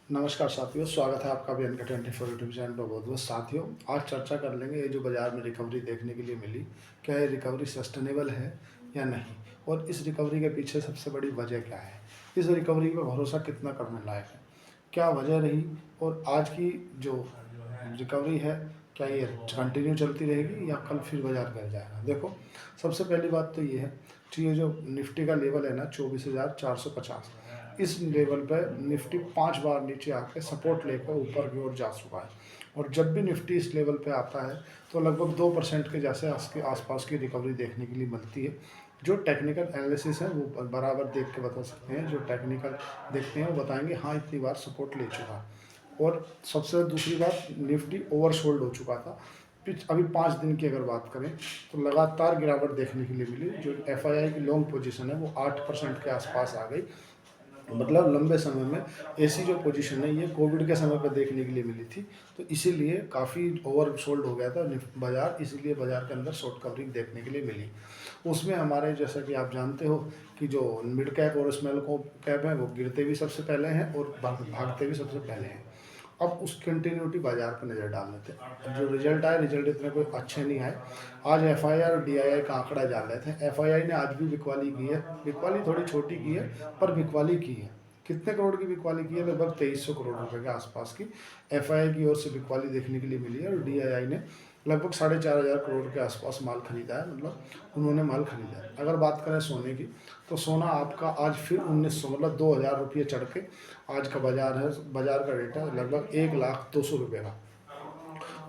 नमस्कार साथियों, स्वागत है आपका भी अनका 24 यूट्यूब चैनल पर। बहुत बहुत साथियों, आज चर्चा कर लेंगे ये जो बाज़ार में रिकवरी देखने के लिए मिली, क्या ये रिकवरी सस्टेनेबल है या नहीं, और इस रिकवरी के पीछे सबसे बड़ी वजह क्या है, इस रिकवरी पर भरोसा कितना करने लायक है, क्या वजह रही, और आज की जो रिकवरी है क्या ये कंटिन्यू चलती रहेगी या कल फिर बाजार गिर जाएगा। देखो, सबसे पहली बात तो ये है कि ये जो निफ्टी का लेवल है ना 24,450, इस लेवल पर निफ्टी 5 बार नीचे आकर सपोर्ट लेकर ऊपर की ओर जा चुका है, और जब भी निफ्टी इस लेवल पे आता है तो लगभग 2% के जैसे इसके आसपास की रिकवरी देखने के लिए मिलती है। जो टेक्निकल एनालिसिस है वो बराबर देख के बता सकते हैं, जो टेक्निकल देखते हैं वो बताएंगे हाँ इतनी बार सपोर्ट ले चुका है। और सबसे दूसरी बात, निफ्टी ओवरसोल्ड हो चुका था। अभी 5 दिन की अगर बात करें तो लगातार गिरावट देखने के लिए मिली। जो एफआईआई की लॉन्ग पोजीशन है वो 8% के आसपास आ गई। मतलब लंबे समय में ऐसी जो पोजीशन है ये कोविड के समय पर देखने के लिए मिली थी, तो इसीलिए काफ़ी ओवर सोल्ड हो गया था बाज़ार, इसीलिए बाज़ार के अंदर शॉर्ट कवरिंग देखने के लिए मिली। उसमें हमारे, जैसा कि आप जानते हो कि जो मिड कैप और स्मॉल कैप है वो गिरते भी सबसे पहले हैं और भागते भी सबसे पहले हैं। अब उस कंटिन्यूटी बाजार पर नज़र डाल लेते हैं। जो रिजल्ट आए, रिजल्ट इतने कोई अच्छे नहीं आए। आज एफआईआर और डीआईआई का आंकड़ा डाल रहे थे। एफआईआई ने आज भी बिकवाली की है, बिकवाली थोड़ी छोटी की है पर बिकवाली की है। कितने करोड़ की बिकवाली की है? लगभग 2300 करोड़ रुपए के आसपास की एफआईआई की ओर से बिकवाली देखने के लिए मिली है, और डीआईआई ने लगभग 4,500 करोड़ के आसपास माल खरीदा है। मतलब उन्होंने माल खरीदा है। अगर बात करें सोने की, तो सोना आपका आज फिर 1900 मतलब 2,000 रुपये चढ़ के आज का बाजार है, बाजार का रेट है लगभग 1,02,000 का।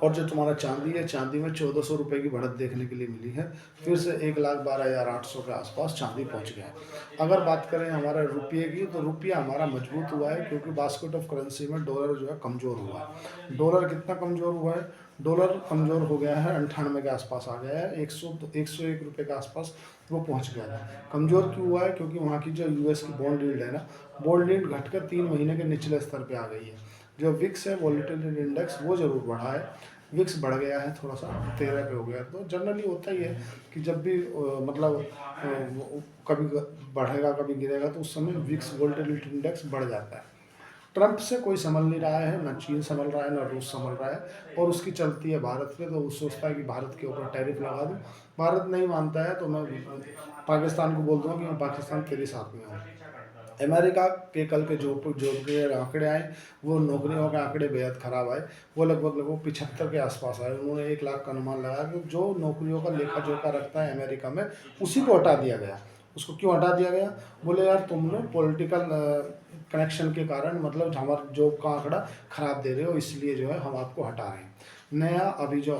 और जो तुम्हारा चांदी है, चांदी में 1,400 रुपये की बढ़त देखने के लिए मिली है। फिर से 1,12,800 के आसपास चांदी पहुंच गया है। अगर बात करें हमारा रुपये की, तो रुपया हमारा मजबूत हुआ है, क्योंकि बास्केट ऑफ करेंसी में डॉलर जो है कमज़ोर हुआ है। डॉलर कितना कमज़ोर हुआ है? डॉलर कमज़ोर हो गया है, 98 के आसपास आ गया है, 101 रुपये के आसपास वो पहुंच गया था। कमज़ोर क्यों हुआ है? क्योंकि वहाँ की जो यूएस की बॉन्ड यील्ड है ना, बॉन्ड यील्ड घटकर 3 महीने के निचले स्तर पर आ गई है। जो विक्स है, वॉलेटिलिटी इंडेक्स, वो ज़रूर बढ़ा है। विक्स बढ़ गया है थोड़ा सा, 13 पे हो गया। तो जनरली होता ही है कि जब भी मतलब कभी बढ़ेगा कभी गिरेगा, तो उस समय विक्स वोल्टिलिटी इंडेक्स बढ़ जाता है। ट्रंप से कोई संभल नहीं रहा है, ना चीन संभल रहा है, ना रूस संभल रहा है, और उसकी चलती है भारत पे। तो वो सोचता है कि भारत के ऊपर टैरिफ लगा दूँ। भारत नहीं मानता है तो मैं पाकिस्तान को बोल दूँगा कि मैं पाकिस्तान तेरे साथ में हूँ। अमेरिका के कल के जो के आंकड़े आए, वो नौकरियों के आंकड़े बेहद ख़राब आए। वो लगभग 75 के आसपास आए। उन्होंने 1 लाख का अनुमान लगाया कि जो नौकरियों का लेखा जोखा रखता है अमेरिका में, उसी को हटा दिया गया। उसको क्यों हटा दिया गया? बोले यार तुम लोग पॉलिटिकल कनेक्शन के कारण, मतलब हमारे जॉब का आंकड़ा ख़राब दे रहे हो, इसलिए जो है हम आपको हटा रहे हैं। नया अभी जो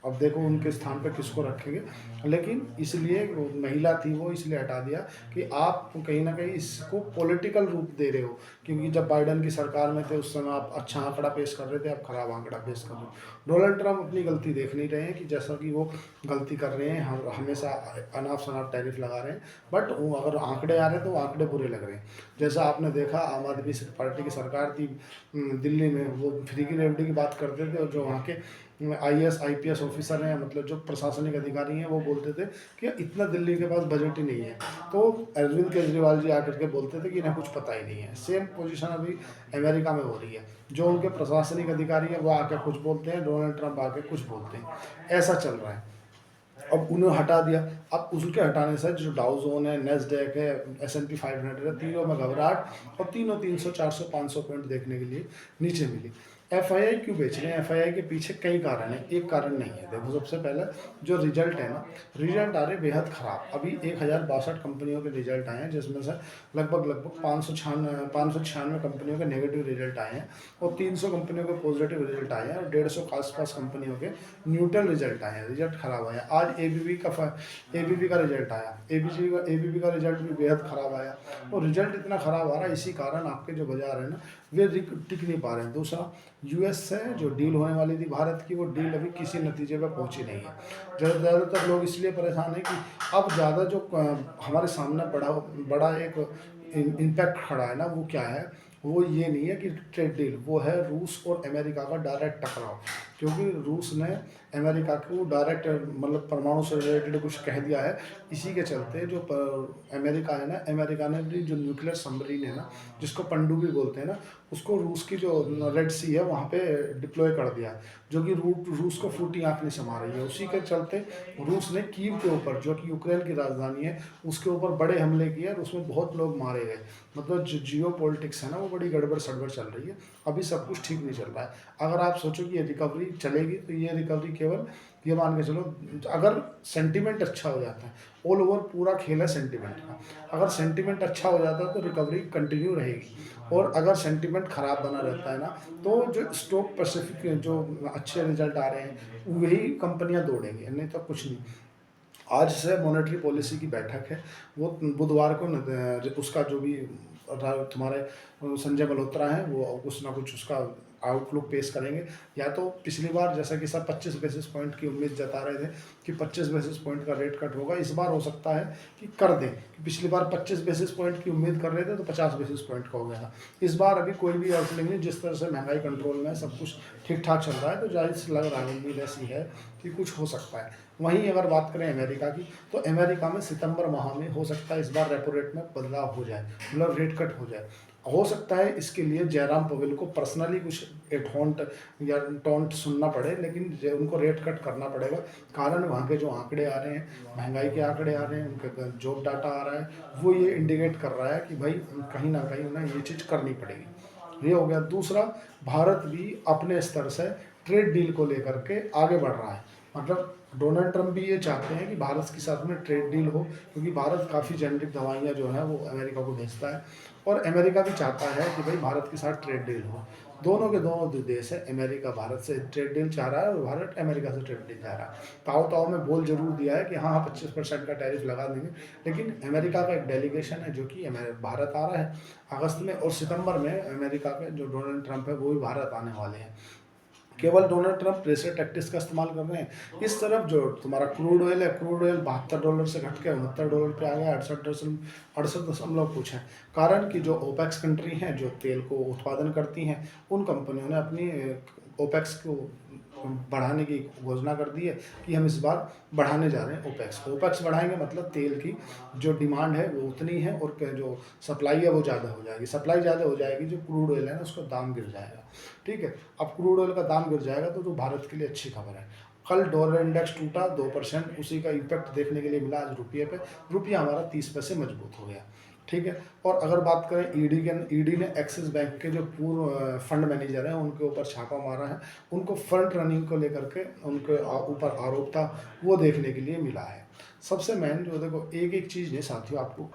अब देखो उनके स्थान पर किसको रखेंगे, लेकिन इसलिए वो महिला थी, वो इसलिए हटा दिया कि आप कहीं ना कहीं इसको पॉलिटिकल रूप दे रहे हो। क्योंकि जब बाइडन की सरकार में थे उस समय आप अच्छा आंकड़ा पेश कर रहे थे, आप खराब आंकड़ा पेश कर रहे हो। डोनाल्ड ट्रंप अपनी गलती देख नहीं रहे हैं कि जैसा कि वो गलती कर रहे हैं, हम हमेशा अनाप शनाप टैरिफ लगा रहे हैं, बट वो अगर आंकड़े आ रहे हैं तो वो आंकड़े बुरे लग रहे हैं। जैसा आपने देखा, आम आदमी पार्टी की सरकार थी दिल्ली में, वो फ्री की रेवड़ी की बात करते थे, और जो वहाँ के आईएएस आईपीएस ऑफिसर हैं, मतलब जो प्रशासनिक अधिकारी हैं, वो बोलते थे कि इतना दिल्ली के पास बजट ही नहीं है। तो अरविंद केजरीवाल जी आकर के बोलते थे कि इन्हें कुछ पता ही नहीं है। सेम पोजीशन अभी अमेरिका में हो रही है। जो उनके प्रशासनिक अधिकारी हैं वो आकर कुछ बोलते हैं, डोनाल्ड ट्रंप आके कुछ बोलते हैं। ऐसा चल रहा है। अब उन्हें हटा दिया। अब उसके हटाने से जो डाउ जोन है, नेस्डैक है, S&P 500 है, तीनों में घबराहट, और तीनों 300 400 500 पॉइंट देखने के लिए नीचे मिली। एफआईआई क्यों बेच रहे हैं? एफआईआई के पीछे कई कारण हैं, एक कारण नहीं है। देखो, सबसे पहले जो रिजल्ट है ना, रिजल्ट आ रहे बेहद ख़राब। अभी 1062 कंपनियों के रिजल्ट आए हैं, जिसमें से लगभग 596 कंपनियों के नेगेटिव रिजल्ट आए हैं, और 300 कंपनियों के पॉजिटिव रिजल्ट आए हैं, और 150 के आसपास कंपनियों के न्यूट्रल रिजल्ट आए हैं, रिजल्ट खराब आया। आज एबीबी का रिजल्ट आया, एबीबी का रिजल्ट भी बेहद ख़राब आया। और रिजल्ट इतना ख़राब आ रहा है, इसी कारण आपके जो बाजार है ना, वे टिक नहीं पा रहे हैं। दूसरा, यूएस से जो डील होने वाली थी भारत की, वो डील अभी किसी नतीजे पर पहुंची नहीं है। ज़्यादातर लोग इसलिए परेशान हैं कि अब ज़्यादा जो हमारे सामने बड़ा बड़ा एक इम्पैक्ट खड़ा है ना, वो क्या है वो ये नहीं है कि ट्रेड डील, वो है रूस और अमेरिका का डायरेक्ट टकराव। क्योंकि रूस ने अमेरिका को डायरेक्ट मतलब परमाणु से रिलेटेड कुछ कह दिया है। इसी के चलते जो अमेरिका है ना, अमेरिका ने भी जो न्यूक्लियर सबमरीन है ना, जिसको पनडुब्बी बोलते हैं ना, उसको रूस की जो रेड सी है वहाँ पे डिप्लॉय कर दिया है, जो कि रूस को फूटी आँख नहीं समा रही है। उसी के चलते रूस ने कीव के ऊपर, जो कि यूक्रेन की राजधानी है, उसके ऊपर बड़े हमले किए और उसमें बहुत लोग मारे गए। मतलब जो जियो पॉलिटिक्स है ना, वो बड़ी गड़बड़ सड़बड़ चल रही है। अभी सब कुछ ठीक नहीं चल रहा है। अगर आप सोचो कि ये रिकवरी चलेगी, तो ये रिकवरी केवल ये मान के चलो, अगर सेंटीमेंट अच्छा हो जाता है, ऑल ओवर पूरा खेल है सेंटीमेंट का। अगर सेंटीमेंट अच्छा हो जाता है तो रिकवरी कंटिन्यू रहेगी, और अगर सेंटीमेंट खराब बना रहता है ना, तो जो स्टॉक पैसिफिक जो अच्छे रिजल्ट आ रहे हैं वही कंपनियां दौड़ेंगी, नहीं तो कुछ नहीं। आज से मॉनेटरी पॉलिसी की बैठक है, वो बुधवार को उसका जो भी तुम्हारे संजय मल्होत्रा हैं, वो कुछ ना कुछ उसका आउटलुक पेश करेंगे। या तो पिछली बार जैसा कि सब 25 बेसिस पॉइंट की उम्मीद जता रहे थे कि 25 बेसिस पॉइंट का रेट कट होगा, इस बार हो सकता है कि कर दें। कि पिछली बार 25 बेसिस पॉइंट की उम्मीद कर रहे थे तो 50 बेसिस पॉइंट का हो गया था। इस बार अभी कोई भी आउटलुक नहीं, जिस तरह से महंगाई कंट्रोल में सब कुछ ठीक ठाक चल रहा है, तो जाहिर से लग रहा है, उम्मीद ऐसी है कि कुछ हो सकता है। वहीं अगर बात करें अमेरिका की, तो अमेरिका में सितंबर माह में हो सकता है इस बार रेपो रेट में बदलाव हो जाए, मतलब रेट कट हो जाए। हो सकता है इसके लिए जयराम पवेल को पर्सनली कुछ एटोंट या टोंट सुनना पड़े, लेकिन उनको रेट कट करना पड़ेगा। कारण वहाँ के जो आंकड़े आ रहे हैं, महंगाई के आंकड़े आ रहे हैं, उनके जॉब डाटा आ रहा है, वो ये इंडिकेट कर रहा है कि भाई कहीं ना कहीं उन्हें ये चीज़ करनी पड़ेगी। ये हो गया। दूसरा, भारत भी अपने स्तर से ट्रेड डील को लेकर के आगे बढ़ रहा है। मतलब डोनाल्ड ट्रंप भी ये चाहते हैं कि भारत के साथ में ट्रेड डील हो, क्योंकि भारत काफ़ी जेनेरिक दवाइयाँ जो है वो अमेरिका को भेजता है, और अमेरिका भी चाहता है कि भाई भारत के साथ ट्रेड डील हो। दोनों के दोनों देश है, अमेरिका भारत से ट्रेड डील चाह रहा है और भारत अमेरिका से ट्रेड डील चाह रहा है। ताओ ताओ में बोल जरूर दिया है कि हाँ 25% का टैरिफ लगा देंगे, लेकिन अमेरिका का एक डेलीगेशन है जो कि भारत आ रहा है अगस्त में, और सितंबर में अमेरिका के जो डोनाल्ड ट्रंप है वो भी भारत आने वाले हैं। केवल डोनाल्ड ट्रंप प्रेशर टैक्टिक्स का इस्तेमाल कर रहे हैं। इस तरफ जो तुम्हारा क्रूड ऑयल है, क्रूड ऑयल $72 से घट के $69 पे आ गया, 68.68 कुछ है। कारण कि जो ओपेक्स कंट्री हैं, जो तेल को उत्पादन करती हैं, उन कंपनियों ने अपनी ओपेक्स को बढ़ाने की घोषणा कर दी है कि हम इस बार बढ़ाने जा रहे हैं ओपेक्स बढ़ाएंगे, मतलब तेल की जो डिमांड है वो उतनी है और जो सप्लाई है वो ज़्यादा हो जाएगी। सप्लाई ज़्यादा हो जाएगी, जो क्रूड ऑयल है ना उसका दाम गिर जाएगा। ठीक है, अब क्रूड ऑयल का दाम गिर जाएगा तो भारत के लिए अच्छी खबर है। कल डॉलर इंडेक्स टूटा 2%, उसी का इम्पैक्ट देखने के लिए मिला आज रुपये पे। रुपया हमारा 30 पैसे मजबूत हो गया। ठीक है, और अगर बात करें ईडी ने एक्सिस बैंक के जो पूर्व फंड मैनेजर हैं उनके ऊपर छापा मारा है। उनको फंड रनिंग को लेकर के उनके ऊपर आरोप था, वो देखने के लिए मिला है। सबसे मेन जो देखो, एक एक चीज़ नहीं साथियों, आपको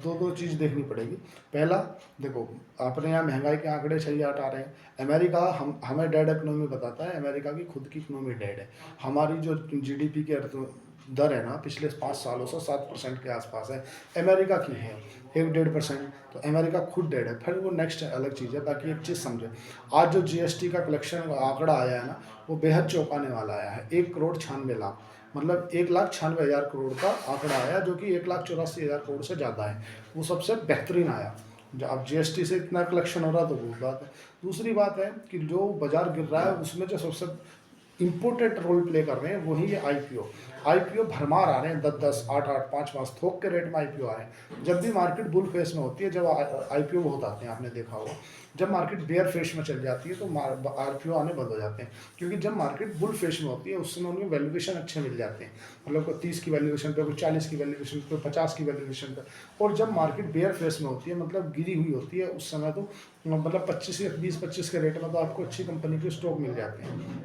दो चीज़ देखनी पड़ेगी। पहला देखो, अपने यहाँ महंगाई के आंकड़े सही आ रहे हैं। अमेरिका हमें डेड इकोनॉमी बताता है, अमेरिका की खुद की इकोनॉमी डेड है। हमारी जो जीडीपी की दर है ना पिछले 5 सालों से 7% के आसपास है, अमेरिका की है 1-1.5%। तो अमेरिका खुद डेड है। फिर वो नेक्स्ट अलग चीज़ है। बाकी एक चीज़ समझे, आज जो जीएसटी का कलेक्शन आंकड़ा आया है ना, वो बेहद चौंकाने वाला आया है। 1,96,00,000, मतलब 1,96,000 करोड़ का आंकड़ा आया, जो कि 1,84,000 करोड़ से ज़्यादा है। वो सबसे बेहतरीन आया। अब जीएसटी से इतना कलेक्शन हो रहा तो वो बात है। दूसरी बात है कि जो बाजार गिर रहा है उसमें जो सबसे इम्पोर्टेंट रोल प्ले कर रहे हैं वही है आईपीओ भरमार आ रहे हैं, 10-10, 8-8, 5-5 थोक के रेट में आईपीओ आ रहे हैं। जब भी मार्केट बुल फेस में होती है, जब आईपीओ बहुत आते हैं, आपने देखा होगा। जब मार्केट बेयर फेस में चल जाती है तो आईपीओ आने बंद हो जाते हैं, क्योंकि जब मार्केट बुल फेस में होती है उस समय उनके वैल्यूएशन अच्छे मिल जाते हैं। मतलब कोई 30 की वैल्यूएशन पे, कोई 40 की वैल्यूएशन पे, 50 की वैल्यूएशन पे। और जब मार्केट बेयर फेस में होती है, मतलब गिरी हुई होती है, उस समय तो मतलब 25 या 20-25 के रेट में तो आपको अच्छी कंपनी के स्टॉक मिल जाते हैं।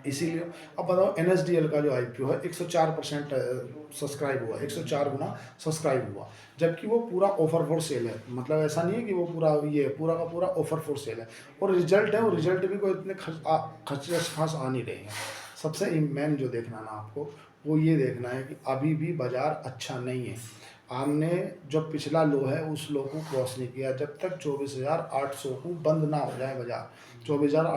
इसीलिए अब बताओ, एनएसडीएल का जो आईपीओ है 104% सब्सक्राइब हुआ, 104 गुना सब्सक्राइब हुआ, जबकि वो पूरा ऑफर फॉर सेल है। मतलब ऐसा नहीं है कि वो पूरा का पूरा ऑफर फॉर सेल है। और रिजल्ट है, वो रिजल्ट भी कोई इतने खास आ नहीं रहे हैं। सबसे मेन जो देखना ना आपको, वो ये देखना है कि अभी भी बाजार अच्छा नहीं है। हमने जो पिछला लो है उस लो को क्रॉस नहीं किया। जब तक 24,800 को बंद ना हो जाए बाजार, 24,800